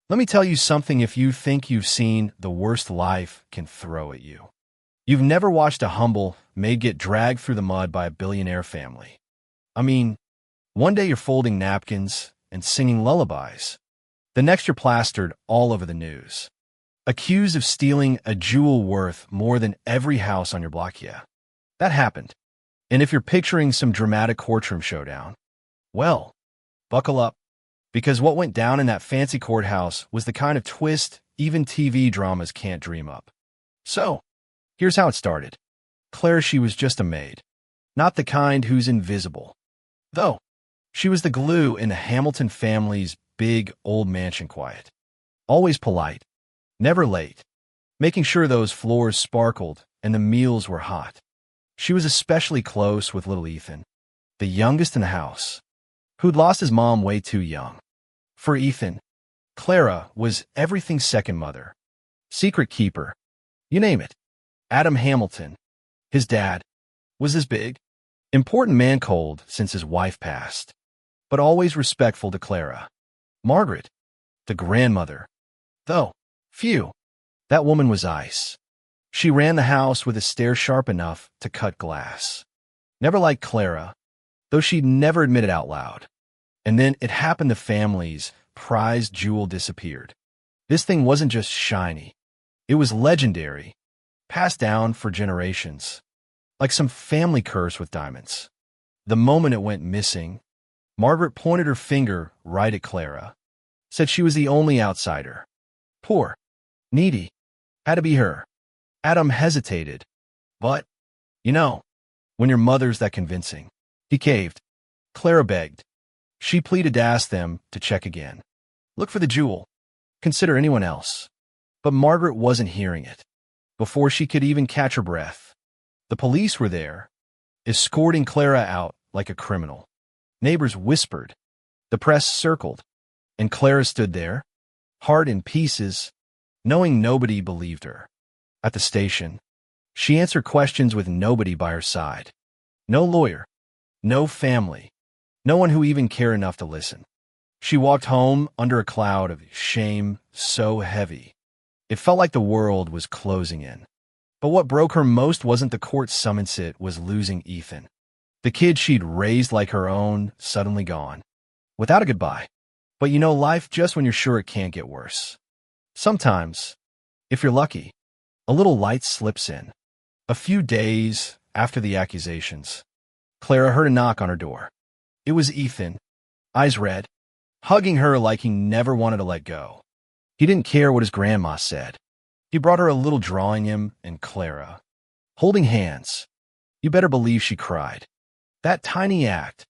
Let me tell you something if you think you've seen the worst life can throw at you. You've never watched a humble maid get dragged through the mud by a billionaire family. I mean, one day you're folding napkins and singing lullabies. The next you're plastered all over the news, accused of stealing a jewel worth more than every house on your block. Yeah, that happened. And if you're picturing some dramatic courtroom showdown, well, buckle up, because what went down in that fancy courthouse was the kind of twist even TV dramas can't dream up. So, here's how it started. Claire, she was just a maid, not the kind who's invisible. Though, she was the glue in the Hamilton family's big old mansion quiet. Always polite, never late, making sure those floors sparkled and the meals were hot. She was especially close with little Ethan, the youngest in the house, who'd lost his mom way too young. For Ethan, Clara was everything's second mother, secret keeper, you name it. Adam Hamilton, his dad, was this big, important man cold since his wife passed, but always respectful to Clara. Margaret, the grandmother, though, phew, that woman was ice. She ran the house with a stare sharp enough to cut glass. Never liked Clara, though she'd never admit it out loud. And then it happened the family's prized jewel disappeared. This thing wasn't just shiny. It was legendary, passed down for generations, like some family curse with diamonds. The moment it went missing, Margaret pointed her finger right at Clara, said she was the only outsider. Poor, needy, had to be her. Adam hesitated, but, when your mother's that convincing. He caved. Clara begged. She pleaded to ask them to check again. Look for the jewel. Consider anyone else. But Margaret wasn't hearing it. Before she could even catch her breath, the police were there, escorting Clara out like a criminal. Neighbors whispered. The press circled. And Clara stood there, heart in pieces, knowing nobody believed her. At the station, she answered questions with nobody by her side. No lawyer, no family, no one who even cared enough to listen. She walked home under a cloud of shame so heavy. It felt like the world was closing in. But what broke her most wasn't the court summons, it was losing Ethan. The kid she'd raised like her own, suddenly gone. Without a goodbye. But life just when you're sure it can't get worse. Sometimes, if you're lucky, a little light slips in. A few days after the accusations, Clara heard a knock on her door. It was Ethan, eyes red, hugging her like he never wanted to let go. He didn't care what his grandma said. He brought her a little drawing him and Clara, holding hands. You better believe she cried. That tiny act,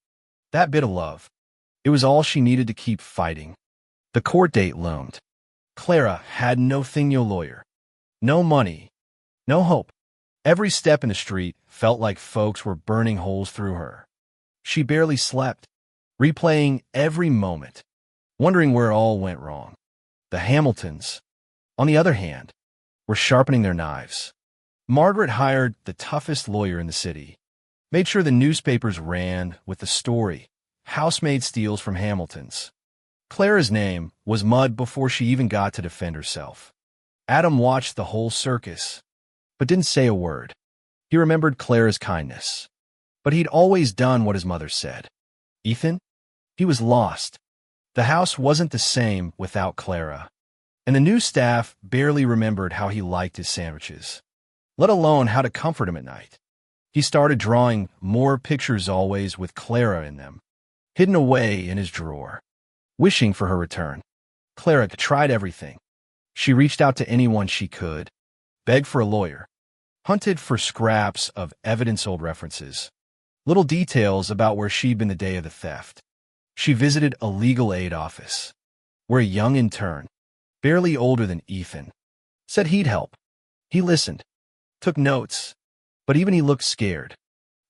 that bit of love, it was all she needed to keep fighting. The court date loomed. Clara had no lawyer, no money, no hope. Every step in the street felt like folks were burning holes through her. She barely slept, replaying every moment, wondering where it all went wrong. The Hamiltons, on the other hand, were sharpening their knives. Margaret hired the toughest lawyer in the city, made sure the newspapers ran with the story, housemaid steals from Hamiltons. Clara's name was mud before she even got to defend herself. Adam watched the whole circus, but didn't say a word. He remembered Clara's kindness, but he'd always done what his mother said. Ethan? He was lost. The house wasn't the same without Clara, and the new staff barely remembered how he liked his sandwiches, let alone how to comfort him at night. He started drawing more pictures, always with Clara in them, hidden away in his drawer, wishing for her return. Clara tried everything. She reached out to anyone she could, begged for a lawyer, hunted for scraps of evidence, old references, little details about where she'd been the day of the theft. She visited a legal aid office, where a young intern, barely older than Ethan, said he'd help. He listened, took notes, but even he looked scared.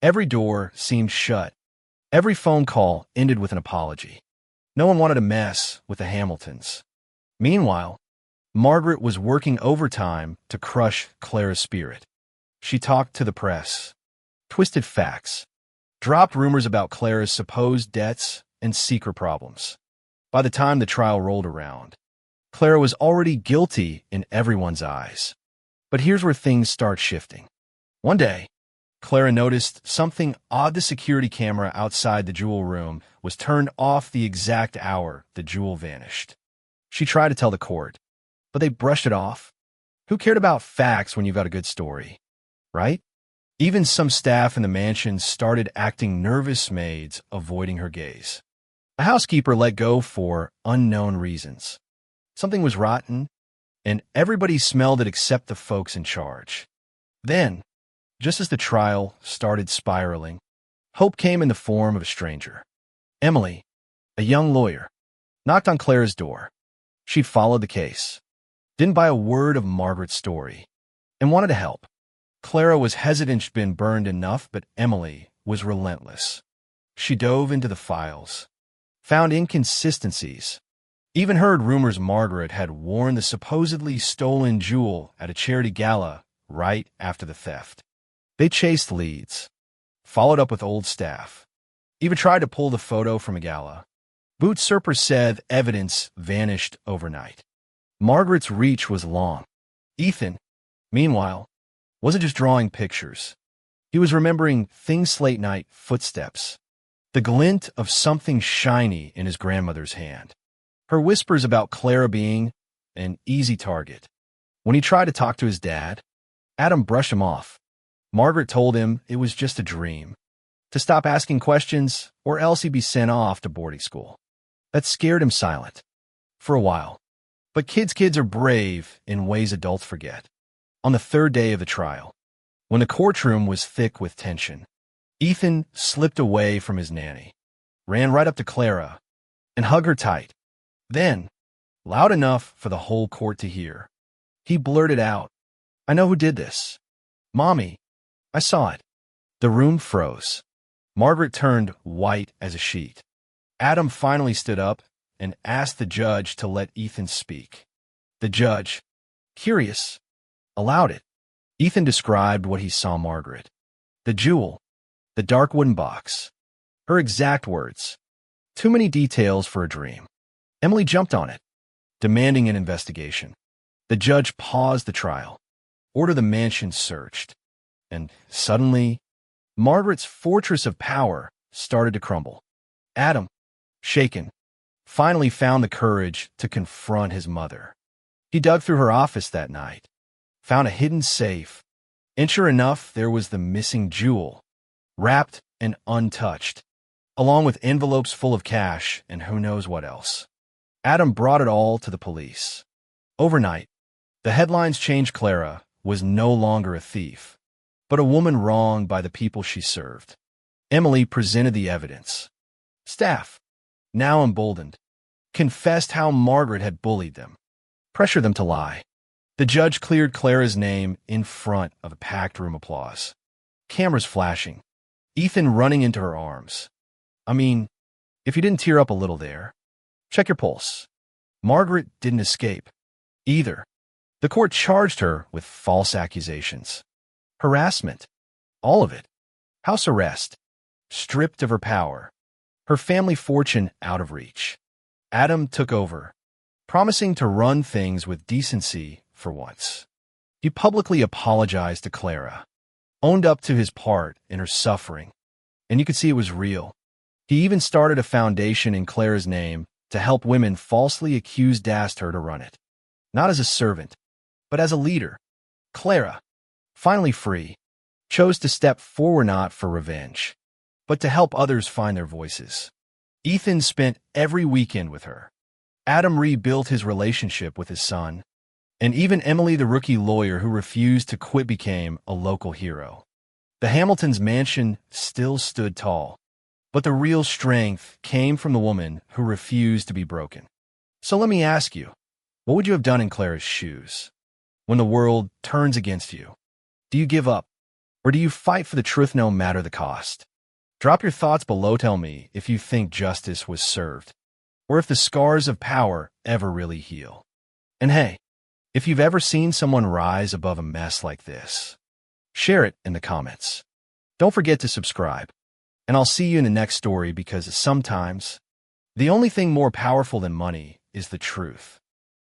Every door seemed shut. Every phone call ended with an apology. No one wanted to mess with the Hamiltons. Meanwhile, Margaret was working overtime to crush Clara's spirit. She talked to the press, twisted facts, dropped rumors about Clara's supposed debts and secret problems. By the time the trial rolled around, Clara was already guilty in everyone's eyes. But here's where things start shifting. One day, Clara noticed something odd. The security camera outside the jewel room was turned off the exact hour the jewel vanished. She tried to tell the court, but they brushed it off. Who cared about facts when you've got a good story, right? Even some staff in the mansion started acting nervous, maids avoiding her gaze. A housekeeper let go for unknown reasons. Something was rotten, and everybody smelled it except the folks in charge. Then, just as the trial started spiraling, hope came in the form of a stranger. Emily, a young lawyer, knocked on Clara's door. She'd followed the case, didn't buy a word of Margaret's story, and wanted to help. Clara was hesitant. She'd been burned enough, but Emily was relentless. She dove into the files, found inconsistencies, even heard rumors Margaret had worn the supposedly stolen jewel at a charity gala right after the theft. They chased leads, followed up with old staff, even tried to pull the photo from a gala. Boot Serper said evidence vanished overnight. Margaret's reach was long. Ethan, meanwhile, wasn't just drawing pictures. He was remembering things: late night footsteps, the glint of something shiny in his grandmother's hand, her whispers about Clara being an easy target. When he tried to talk to his dad, Adam brushed him off. Margaret told him it was just a dream, to stop asking questions or else he'd be sent off to boarding school. That scared him silent for a while. But kids are brave in ways adults forget. On the third day of the trial, when the courtroom was thick with tension, Ethan slipped away from his nanny, ran right up to Clara, and hugged her tight. Then, loud enough for the whole court to hear, he blurted out, "I know who did this. Mommy, I saw it." The room froze. Margaret turned white as a sheet. Adam finally stood up and asked the judge to let Ethan speak. The judge, curious, allowed it. Ethan described what he saw Margaret. The jewel, the dark wooden box. Her exact words. Too many details for a dream. Emily jumped on it, demanding an investigation. The judge paused the trial, ordered the mansion searched, and suddenly, Margaret's fortress of power started to crumble. Adam, shaken, finally found the courage to confront his mother. He dug through her office that night, found a hidden safe, and sure enough, there was the missing jewel, wrapped and untouched, along with envelopes full of cash and who knows what else. Adam brought it all to the police. Overnight, the headlines changed. Clara was no longer a thief, but a woman wronged by the people she served. Emily presented the evidence. Staff, now emboldened, confessed how Margaret had bullied them, pressured them to lie. The judge cleared Clara's name in front of a packed room. Applause. Cameras flashing. Ethan running into her arms. I mean, if you didn't tear up a little there, check your pulse. Margaret didn't escape either. The court charged her with false accusations, harassment, all of it, house arrest, stripped of her power, her family fortune out of reach. Adam took over, promising to run things with decency for once. He publicly apologized to Clara, owned up to his part in her suffering, and you could see it was real. He even started a foundation in Clara's name to help women falsely accused. Asked her to run it, not as a servant, but as a leader. Clara, finally free, chose to step forward not for revenge, but to help others find their voices. Ethan spent every weekend with her. Adam rebuilt his relationship with his son, and even Emily, the rookie lawyer who refused to quit, became a local hero. The Hamiltons' mansion still stood tall, but the real strength came from the woman who refused to be broken. So let me ask you, what would you have done in Clara's shoes? When the world turns against you, do you give up, or do you fight for the truth no matter the cost? Drop your thoughts below. Tell me if you think justice was served, or if the scars of power ever really heal. And hey, if you've ever seen someone rise above a mess like this, share it in the comments. Don't forget to subscribe, and I'll see you in the next story, because sometimes the only thing more powerful than money is the truth.